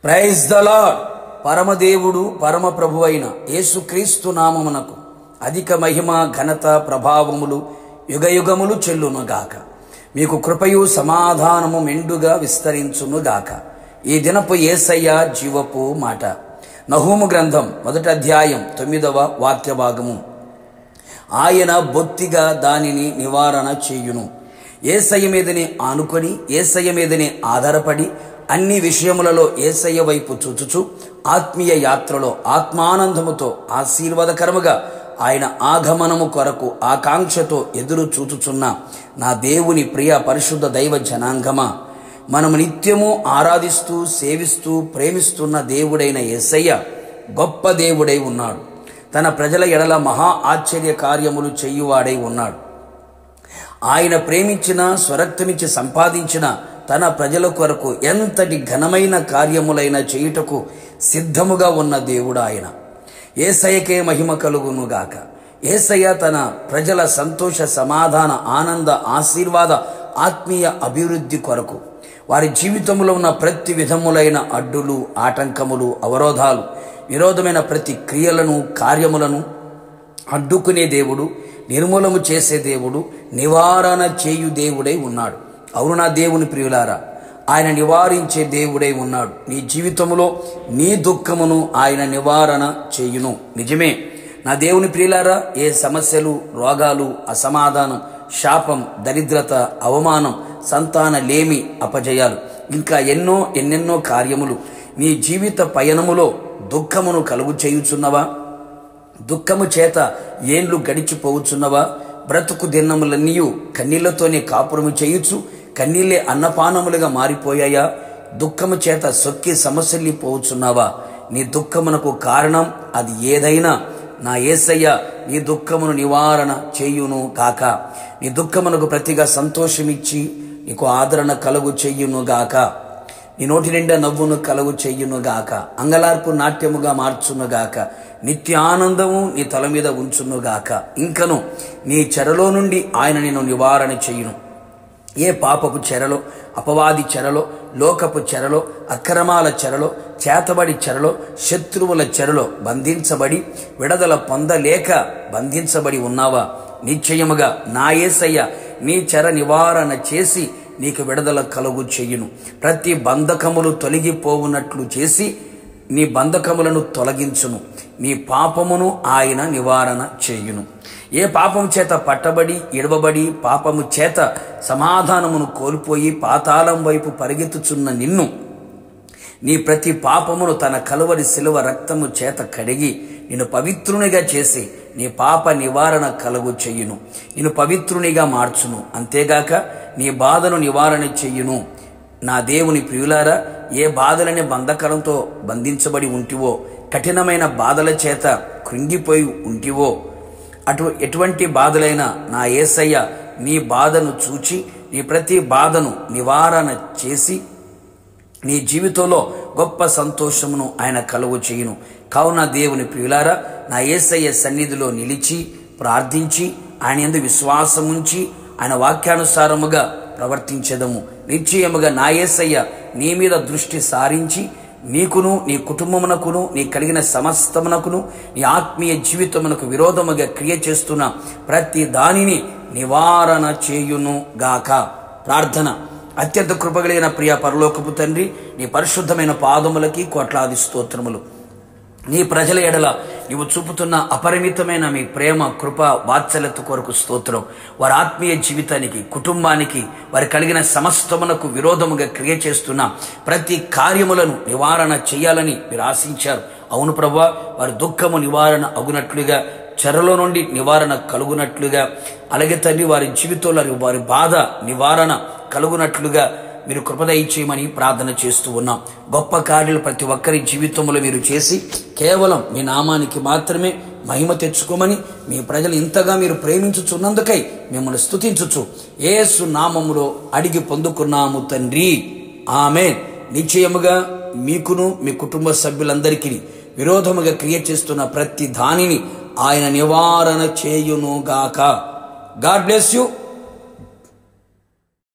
Praise the lord. పరమదేవుడు పరమ ప్రభువైన యేసుక్రీస్తు నామమునకు అధిక మహిమ ఘనత ప్రభావములు యుగయుగములు చెల్లునుగాక. మీకు కృపయు సమాధానము మెండుగా విస్తరించునుగాక. ఈ దినపు యేసయ్య జీవపు మాట. నహూము గ్రంథం 1వ అధ్యాయం 9వ వాక్య భాగము. ఆయన బొత్తిగా దానిని నివారణ చేయును. యేసయ్య మీదనే ఆనుకొని యేసయ్య మీదనే ఆధారపడి అన్ని విషయములలో యేసయ్య వైపు చూచుచు ఆత్మీయ యాత్రలో ఆత్మానందముతో ఆశీర్వాదకరముగా ఆయన ఆగమనము కొరకు ఆకాంక్షతో ఎదురు చూచుచున్న నా దేవుని ప్రియ పరిశుద్ధ దైవ జనాంగమా, మనము నిత్యము ఆరాధిస్తూ సేవిస్తూ ప్రేమిస్తున్న దేవుడైన యేసయ్య గొప్ప దేవుడై ఉన్నాడు. తన ప్రజల ఎడల మహా ఆశ్చర్య కార్యములు చేయువాడై ఉన్నాడు. ఆయన ప్రేమించిన స్వరక్తమిచ్చి సంపాదించిన తన ప్రజల కొరకు ఎంతటి ఘనమైన కార్యములైన చేయుటకు సిద్ధముగా ఉన్న దేవుడు ఆయన. యేసయ్యకే మహిమ కలుగునుగాక. యేసయ్య తన ప్రజల సంతోష సమాధాన ఆనంద ఆశీర్వాద ఆత్మీయ అభివృద్ధి కొరకు వారి జీవితంలో ఉన్న ప్రతి విధములైన అడ్డులు ఆటంకములు అవరోధాలు విరోధమైన ప్రతి క్రియలను కార్యములను అడ్డుకునే దేవుడు, నిర్మూలము చేసే దేవుడు, నివారణ చేయు దేవుడై ఉన్నాడు. అవును నా దేవుని ప్రియులారా, ఆయన నివారించే దేవుడై ఉన్నాడు. నీ జీవితంలో నీ దుఃఖమును ఆయన నివారణ చేయును. నిజమే నా దేవుని ప్రియులారా, ఏ సమస్యలు, రోగాలు, అసమాధానం, శాపం, దరిద్రత, అవమానం, సంతాన లేమి, అపజయాలు ఇంకా ఎన్నెన్నో కార్యములు నీ జీవిత పయనములో దుఃఖమును కలుగు చేయుచున్నవా? దుఃఖము చేత ఏండ్లు గడిచిపోవుచున్నవా? బ్రతుకు దినములన్నీయు కన్నీళ్లతోనే కాపురము చేయుచు కన్నీళ్లే అన్నపానములుగా మారిపోయాయా? దుఃఖము చేత సొక్కి సమస్యల్ని పోవుచున్నావా? నీ దుఃఖమునకు కారణం అది ఏదైనా నా యేసయ్య నీ దుఃఖమును నివారణ చేయును గాక. నీ దుఃఖమునకు ప్రతిగా సంతోషమిచ్చి నీకు ఆదరణ కలుగు చెయ్యును గాక. నీ నోటి నిండా నవ్వును కలుగు చెయ్యును గాక. అంగలార్పు నాట్యముగా మార్చును గాక. నిత్య ఆనందము నీ తల మీద ఉంచును గాక. ఇంకను నీ చెరలో నుండి ఆయన నిన్ను నివారణ చెయ్యును. ఏ పాపపు చెరలో, అపవాది చెరలో, లోకపు చెరలో, అక్రమాల చెరలో, చేతబడి చెరలో, శత్రువుల చెరలో బంధించబడి విడుదల పొందలేక బంధించబడి ఉన్నావా? నిశ్చయముగా నా యేసయ్య నీ చెర నివారణ చేసి నీకు విడుదల కలుగు చెయ్యును. ప్రతి బంధకములు తొలగిపోవునట్లు చేసి నీ బంధకములను తొలగించును. నీ పాపమును ఆయన నివారణ చేయును. ఏ పాపము చేత పట్టబడి ఎడవబడి పాపము చేత సమాధానమును కోల్పోయి పాతాళం వైపు పరిగెత్తుచున్న నిన్ను నీ ప్రతి పాపమును తన కలువరి శిలువ రక్తము చేత కడిగి నిన్ను పవిత్రునిగా చేసి నీ పాప నివారణ కలుగు చెయ్యును. నిన్ను పవిత్రునిగా మార్చును. అంతేగాక నీ బాధను నివారణ చెయ్యును. నా దేవుని ప్రియులారా, ఏ బాధలనే బంధకరంతో బంధించబడి ఉంటివో, కఠినమైన బాధల చేత కృంగిపోయి ఉంటివో, ఎటువంటి బాధలైనా నా యేసయ్య నీ బాధను చూచి నీ ప్రతి బాధను నివారణ చేసి నీ జీవితంలో గొప్ప సంతోషమును ఆయన కలుగు చేయును. కావున దేవుని ప్రియులారా, నా యేసయ్య సన్నిధిలో నిలిచి ప్రార్థించి ఆయన యందు విశ్వాసముంచి ఆయన వాక్యానుసారముగా ప్రవర్తించెదము. నిశ్చయముగా నా యేసయ్య నీ మీద దృష్టి సారించి నీకును నీ కుటుంబమునకును నీ కలిగిన సమస్తమునకును నీ ఆత్మీయ జీవితమునకు విరోధముగా క్రియ చేస్తున్న ప్రతి దానిని నివారణ చేయును గాక. ప్రార్థన. అత్యంత కృపగలిగిన ప్రియ పరలోకపు తండ్రి, నీ పరిశుద్ధమైన పాదములకి కోట్లాది స్తోత్రములు. నీ ప్రజల ఎడల నీవు చూపుతున్న అపరిమితమైన మీ ప్రేమ, కృప, వాత్సల్యత కొరకు స్తోత్రం. వారి ఆత్మీయ జీవితానికి, కుటుంబానికి, వారి కలిగిన సమస్తమునకు విరోధముగా క్రియ చేస్తున్న ప్రతి కార్యములను నివారణ చేయాలని మీరు ఆశించారు. అవును ప్రభువా, వారి దుఃఖము నివారణ అగునట్లుగా, చెరలో నుండి నివారణ కలుగునట్లుగా, అలాగే తండ్రి వారి జీవితంలో వారి బాధ నివారణ కలుగునట్లుగా మీరు కృపద ఇచ్చేయమని ప్రార్థన చేస్తూ ఉన్నాం. గొప్ప కార్యాలు ప్రతి ఒక్కరి జీవితంలో మీరు చేసి కేవలం మీ నామానికి మాత్రమే మహిమ తెచ్చుకోమని మీ ప్రజలు ఇంతగా మీరు ప్రేమించుచున్నందుకై మిమ్మల్ని స్తుతించుచు యేసు నామములో అడిగి పొందుకున్నాము తండ్రి, ఆమేన్. నిశ్చయముగా మీకును మీ కుటుంబ సభ్యులందరికీ విరోధముగా క్రియ చేస్తున్న ప్రతి దానిని ఆయన నివారణ చేయును గాక. God bless you.